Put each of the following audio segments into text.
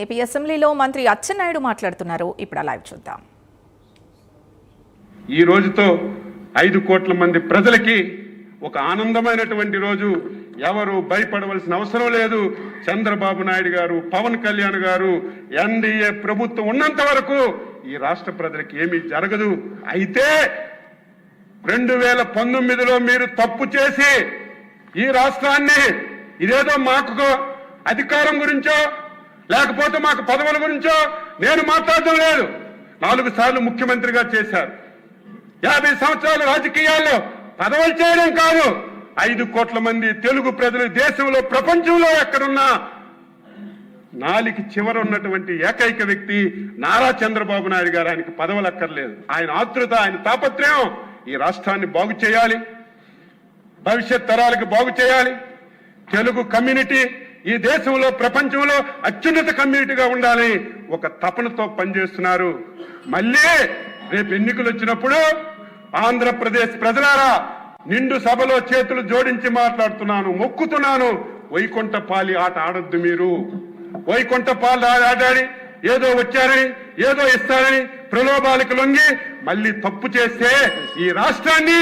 AP అసెంబ్లీలో మంత్రి అచ్చెన్నాయుడు మాట్లాడుతున్నారు. ఇప్పుడు లైవ్ చూద్దాం. ఈ రోజుతో 5 కోట్ల మంది ప్రజలకి ఒక ఆనందమైనటువంటి రోజు. ఎవరు భయపడవలసిన అవసరం లేదు. చంద్రబాబు నాయుడు గారు, పవన్ కళ్యాణ్ గారు, ఎన్డీఏ ప్రభుత్వం ఉన్నంత వరకు ఈ రాష్ట్ర ప్రజలకి ఏమీ జరగదు. అయితే 2019లో మీరు తప్పు చేసి ఈ రాష్ట్రాన్ని ఇదేదో మాకు అధికారం గురించో లేకపోతే మాకు పదవుల గురించో నేను మాట్లాడడం లేదు. 4 సార్లు ముఖ్యమంత్రిగా చేశారు. 50 సంవత్సరాల రాజకీయాల్లో పదవులు చేయడం కాదు. 5 కోట్ల మంది తెలుగు ప్రజలు దేశంలో ప్రపంచంలో ఎక్కడున్నా నాలికి చివర ఉన్నటువంటి ఏకైక వ్యక్తి నారా చంద్రబాబు నాయుడు గారు. ఆయనకి పదవులు అక్కర్లేదు. ఆయన ఆతృత, ఆయన తాపత్రయం ఈ రాష్ట్రాన్ని బాగు చేయాలి, భవిష్యత్ తరాలకు బాగు చేయాలి. తెలుగు కమ్యూనిటీ ఈ దేశంలో ప్రపంచంలో అత్యున్నత కమ్యూనిటీగా ఉండాలి ఒక తపనతో పనిచేస్తున్నారు. మళ్ళీ రేపు ఎన్నికలు వచ్చినప్పుడు ఆంధ్రప్రదేశ్ ప్రజలారా, నిండు సభలో చేతులు జోడించి మాట్లాడుతున్నాను, మొక్కుతున్నాను, వైకుంఠపాలి ఆట ఆడొద్దు. మీరు వైకుంఠపాలి ఆడాడి ఏదో వచ్చారని ఏదో ఇస్తారని ప్రలోభాలకు లొంగి మళ్ళీ తప్పు చేస్తే ఈ రాష్ట్రాన్ని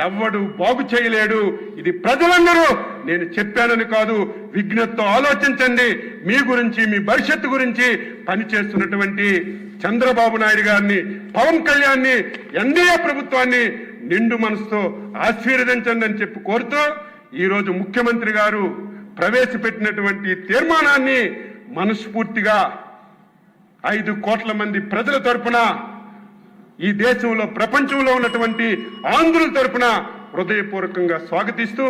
ఎవ్వడు బాగు చేయలేడు. ఇది ప్రజలందరూ నేను చెప్పానని కాదు, విజ్ఞతతో ఆలోచించండి. మీ గురించి, మీ భవిష్యత్తు గురించి పనిచేస్తున్నటువంటి చంద్రబాబు నాయుడు గారిని, పవన్ కళ్యాణ్ని, ఎన్డీఏ ప్రభుత్వాన్ని నిండు మనసుతో ఆశీర్వదించండి అని చెప్పి కోరుతూ, ఈరోజు ముఖ్యమంత్రి గారు ప్రవేశపెట్టినటువంటి తీర్మానాన్ని మనస్ఫూర్తిగా 5 కోట్ల మంది ప్రజల తరపున, ఈ దేశంలో ప్రపంచంలో ఉన్నటువంటి ఆంధ్రుల తరపున హృదయపూర్వకంగా స్వాగతిస్తూ,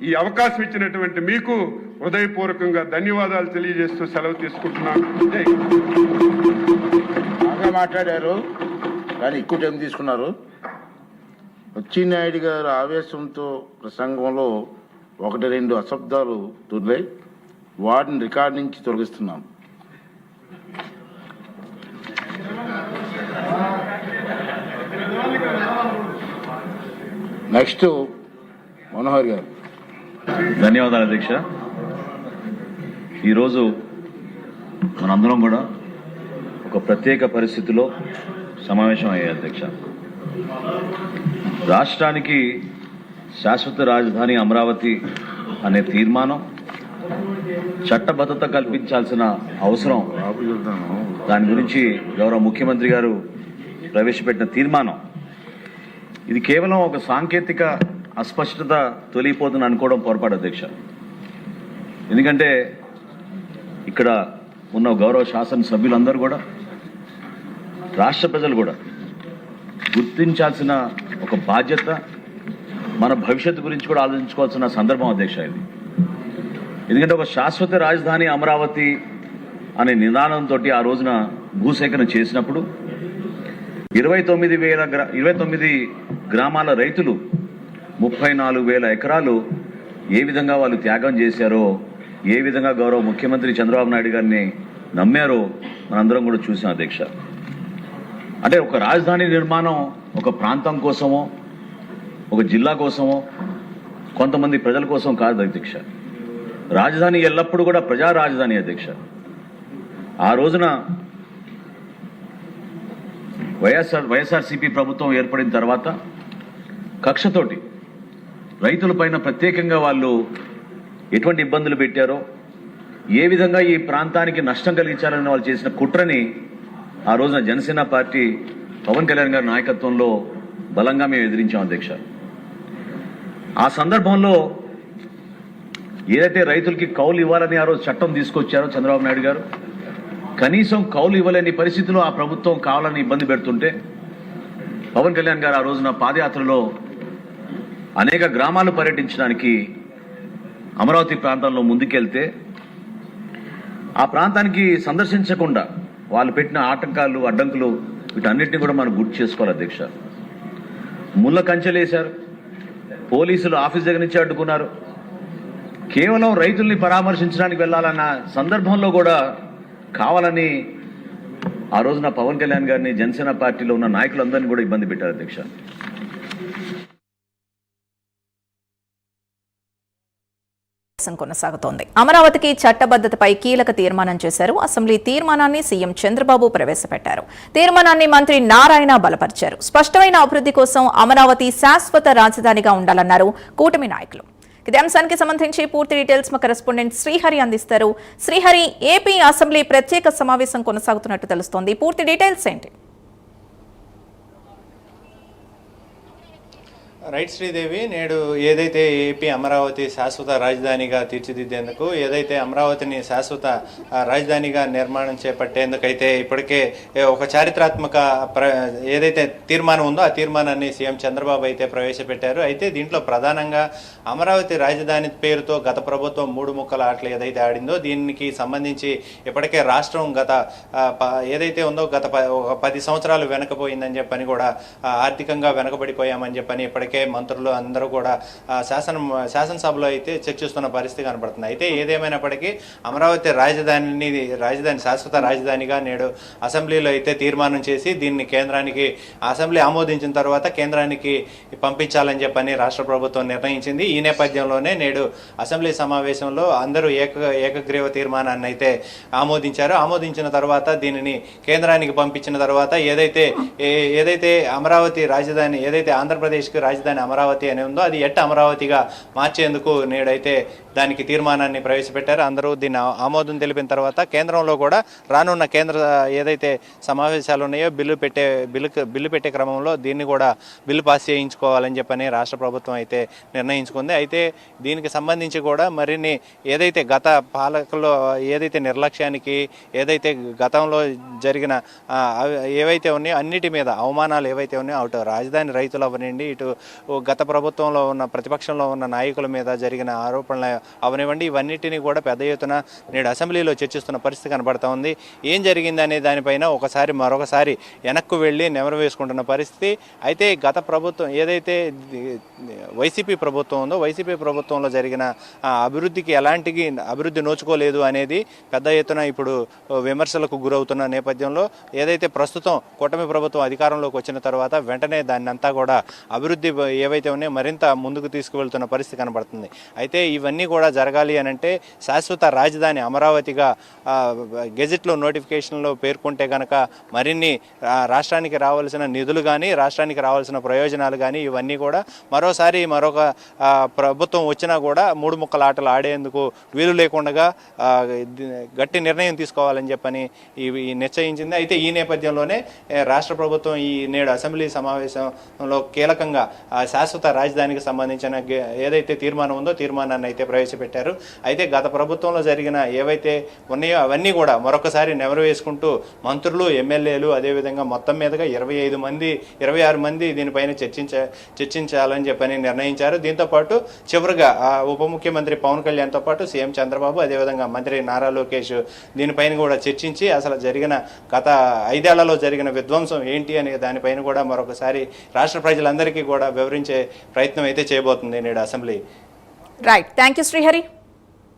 ఈ అవకాశం ఇచ్చినటువంటి మీకు హృదయపూర్వకంగా ధన్యవాదాలు తెలియజేస్తూ సెలవు తీసుకుంటున్నాను. బాగా మాట్లాడారు, కానీ ఎక్కువ టైం తీసుకున్నారు. అచ్చెన్నాయుడు గారు ఆవేశంతో ప్రసంగంలో 1-2 అశబ్దాలు దొర్లాయి. వాటిని రికార్డు నుంచి తొలగిస్తున్నాం. నెక్స్ట్ మనోహర్ గారు. ధన్యవాదాలు అధ్యక్ష. ఈరోజు మనందరం కూడా ఒక ప్రత్యేక పరిస్థితిలో సమావేశం అయ్యాయి అధ్యక్ష. రాష్ట్రానికి శాశ్వత రాజధాని అమరావతి అనే తీర్మానం, చట్టబద్ధత కల్పించాల్సిన అవసరం, దాని గురించి గౌరవ ముఖ్యమంత్రి గారు ప్రవేశపెట్టిన తీర్మానం, ఇది కేవలం ఒక సాంకేతిక అస్పష్టత తొలిగిపోతుందని అనుకోవడం పొరపాటు అధ్యక్ష. ఎందుకంటే ఇక్కడ ఉన్న గౌరవ శాసనసభ్యులందరూ కూడా, రాష్ట్ర ప్రజలు కూడా గుర్తించాల్సిన ఒక బాధ్యత, మన భవిష్యత్తు గురించి కూడా ఆలోచించుకోవాల్సిన సందర్భం అధ్యక్ష ఇది. ఎందుకంటే ఒక శాశ్వత రాజధాని అమరావతి అనే నిదానంతో ఆ రోజున భూసేకరణ చేసినప్పుడు 29 గ్రామాల రైతులు 34,000 ఎకరాలు ఏ విధంగా వాళ్ళు త్యాగం చేశారో, ఏ విధంగా గౌరవ ముఖ్యమంత్రి చంద్రబాబు నాయుడు గారిని నమ్మారో మనందరం కూడా చూసాం అధ్యక్ష. అంటే ఒక రాజధాని నిర్మాణం ఒక ప్రాంతం కోసమో, ఒక జిల్లా కోసమో, కొంతమంది ప్రజల కోసం కాదు అధ్యక్ష. రాజధాని ఎల్లప్పుడూ కూడా ప్రజా రాజధాని అధ్యక్ష. ఆ రోజున వైఎస్ఆర్సీపీ ప్రభుత్వం ఏర్పడిన తర్వాత కక్షతోటి రైతులపైన ప్రత్యేకంగా వాళ్ళు ఎటువంటి ఇబ్బందులు పెట్టారో, ఏ విధంగా ఈ ప్రాంతానికి నష్టం కలిగించాలని వాళ్ళు చేసిన కుట్రని ఆ రోజున జనసేన పార్టీ పవన్ కళ్యాణ్ గారి నాయకత్వంలో బలంగా మేము ఎదిరించాం అధ్యక్ష. ఆ సందర్భంలో ఏదైతే రైతులకి కౌలు ఇవ్వాలని ఆ రోజు చట్టం తీసుకొచ్చారో చంద్రబాబు నాయుడు గారు, కనీసం కౌలు ఇవ్వలేని పరిస్థితిలో ఆ ప్రభుత్వం కావాలని ఇబ్బంది పెడుతుంటే పవన్ కళ్యాణ్ గారు ఆ రోజున పాదయాత్రలో అనేక గ్రామాలు పర్యటించడానికి అమరావతి ప్రాంతంలో ముందుకెళ్తే, ఆ ప్రాంతానికి సందర్శించకుండా వాళ్ళు పెట్టిన ఆటంకాలు, అడ్డంకులు, వీటన్నిటిని కూడా మనం గుర్తు చేసుకోవాలి అధ్యక్ష. ముళ్ళ కంచెలేశారు, పోలీసులు ఆఫీస్ దగ్గర నుంచి అడ్డుకున్నారు. కేవలం రైతుల్ని పరామర్శించడానికి వెళ్ళాలన్న సందర్భంలో కూడా కావాలని ఆ రోజున పవన్ కళ్యాణ్ గారిని, జనసేన పార్టీలో ఉన్న నాయకులందరినీ కూడా ఇబ్బంది పెట్టారు అధ్యక్ష. కొనసాగుతోంది. అమరావతికి చట్టబద్ధతపై కీలక తీర్మానం చేశారు. అసెంబ్లీ తీర్మానాన్ని సీఎం చంద్రబాబు ప్రవేశపెట్టారు. తీర్మానాన్ని మంత్రి నారాయణ బలపరిచారు. స్పష్టమైన అభివృద్ధి కోసం అమరావతి శాశ్వత రాజధానిగా ఉండాలన్నారు కూటమి నాయకులు. ఇదే అంశానికి సంబంధించి పూర్తి డీటెయిల్స్ మా కరెస్పాండెంట్ శ్రీహరి అందిస్తారు. శ్రీహరి, ఏపీ అసెంబ్లీ ప్రత్యేక సమావేశం కొనసాగుతున్నట్టు తెలుస్తోంది. పూర్తి డీటెయిల్స్ ఏంటి? రైట్ శ్రీదేవి, నేడు ఏదైతే ఏపీ అమరావతి శాశ్వత రాజధానిగా తీర్చిదిద్దేందుకు, ఏదైతే అమరావతిని శాశ్వత రాజధానిగా నిర్మాణం చేపట్టేందుకైతే ఇప్పటికే ఒక చారిత్రాత్మక ఏదైతే తీర్మానం ఉందో ఆ తీర్మానాన్ని సీఎం చంద్రబాబు అయితే ప్రవేశపెట్టారు. అయితే దీంట్లో ప్రధానంగా అమరావతి రాజధాని పేరుతో గత ప్రభుత్వం 3 ముక్కల ఆటలు ఏదైతే ఆడిందో దీనికి సంబంధించి ఇప్పటికే రాష్ట్రం ఏదైతే ఉందో గత 10 సంవత్సరాలు వెనకపోయిందని చెప్పని కూడా ఆర్థికంగా వెనకబడిపోయామని చెప్పని ఇప్పటికే మంత్రులు అందరూ కూడా శాసనసభలో అయితే చర్చిస్తున్న పరిస్థితి కనబడుతుంది. అయితే ఏదేమైనప్పటికీ అమరావతి రాజధాని శాశ్వత రాజధానిగా నేడు అసెంబ్లీలో అయితే తీర్మానం చేసి దీన్ని కేంద్రానికి అసెంబ్లీ ఆమోదించిన తర్వాత కేంద్రానికి పంపించాలని చెప్పని రాష్ట్ర ప్రభుత్వం నిర్ణయించింది. ఈ నేపథ్యంలోనే నేడు అసెంబ్లీ సమావేశంలో అందరూ ఏకగ్రీవ తీర్మానాన్ని అయితే ఆమోదించిన తర్వాత దీనిని కేంద్రానికి పంపించిన తర్వాత ఏదైతే అమరావతి రాజధాని ఏదైతే ఆంధ్రప్రదేశ్కి రాజధాని అమరావతి అని ఉందో అది అమరావతిగా మార్చేందుకు నేడైతే దానికి తీర్మానాన్ని ప్రవేశపెట్టారు. అందరూ దీన్ని ఆమోదం తెలిపిన తర్వాత కేంద్రంలో కూడా రానున్న కేంద్ర ఏదైతే సమావేశాలు ఉన్నాయో బిల్లు పెట్టే క్రమంలో దీన్ని కూడా బిల్లు పాస్ చేయించుకోవాలని చెప్పని రాష్ట్ర ప్రభుత్వం అయితే నిర్ణయించుకుంది. అయితే దీనికి సంబంధించి కూడా మరిన్ని ఏదైతే గత పాలకుల్లో ఏదైతే నిర్లక్ష్యానికి ఏదైతే గతంలో జరిగిన ఏవైతే ఉన్నాయో అన్నిటి మీద అవమానాలు ఏవైతే ఉన్నాయో అటు రాజధాని రైతులు అవనండి, ఇటు గత ప్రభుత్వంలో ఉన్న ప్రతిపక్షంలో ఉన్న నాయకుల మీద జరిగిన ఆరోపణలు అవనివ్వండి, ఇవన్నిటినీ కూడా పెద్ద ఎత్తున నేడు అసెంబ్లీలో చర్చిస్తున్న పరిస్థితి కనబడతా ఉంది. ఏం జరిగిందనే దానిపైన మరొకసారి వెనక్కు వెళ్ళి నెమరు వేసుకుంటున్న పరిస్థితి. అయితే గత ప్రభుత్వం ఏదైతే వైసీపీ ప్రభుత్వం ఉందో వైసీపీ ప్రభుత్వంలో జరిగిన అభివృద్ధికి అభివృద్ధి నోచుకోలేదు అనేది పెద్ద ఎత్తున ఇప్పుడు విమర్శలకు గురవుతున్న నేపథ్యంలో ఏదైతే ప్రస్తుతం కూటమి ప్రభుత్వం అధికారంలోకి వచ్చిన తర్వాత వెంటనే దాన్ని అంతా కూడా అభివృద్ధి ఏవైతే ఉన్నాయో మరింత ముందుకు తీసుకువెళ్తున్న పరిస్థితి కనబడుతుంది. అయితే ఇవన్నీ కూడా జరగాలి అని అంటే శాశ్వత రాజధాని అమరావతిగా గెజెట్లో నోటిఫికేషన్లో పేర్కొంటే కనుక మరిన్ని రాష్ట్రానికి రావాల్సిన నిధులు కానీ రాష్ట్రానికి రావాల్సిన ప్రయోజనాలు కానీ ఇవన్నీ కూడా మరొక ప్రభుత్వం వచ్చినా కూడా 3 ముక్కల ఆటలు ఆడేందుకు వీలు లేకుండా గట్టి నిర్ణయం తీసుకోవాలని చెప్పని నిశ్చయించింది. అయితే ఈ నేపథ్యంలోనే రాష్ట్ర ప్రభుత్వం ఈ నేడు అసెంబ్లీ సమావేశంలో కీలకంగా శాశ్వత రాజధానికి సంబంధించిన ఏదైతే తీర్మానం ఉందో తీర్మానాన్ని అయితే ప్రవేశపెట్టారు. అయితే గత ప్రభుత్వంలో జరిగిన ఏవైతే ఉన్నాయో అవన్నీ కూడా మరొకసారి నెమరు వేసుకుంటూ మంత్రులు, ఎమ్మెల్యేలు అదేవిధంగా మొత్తం మీదుగా 26 మంది దీనిపైన చర్చించాలని చెప్పని నిర్ణయించారు. దీంతోపాటు చివరిగా ఉప ముఖ్యమంత్రి పవన్ కళ్యాణ్తో పాటు సీఎం చంద్రబాబు అదేవిధంగా మంత్రి నారా లోకేష్ దీనిపైన కూడా చర్చించి అసలు గత 5 ఏళ్లలో జరిగిన విధ్వంసం ఏంటి అనే దానిపైన కూడా మరొకసారి రాష్ట్ర ప్రజలందరికీ కూడా వివరించే ప్రయత్నం అయితే చేయబోతుంది నేడు assembly. Right, thank you Srihari.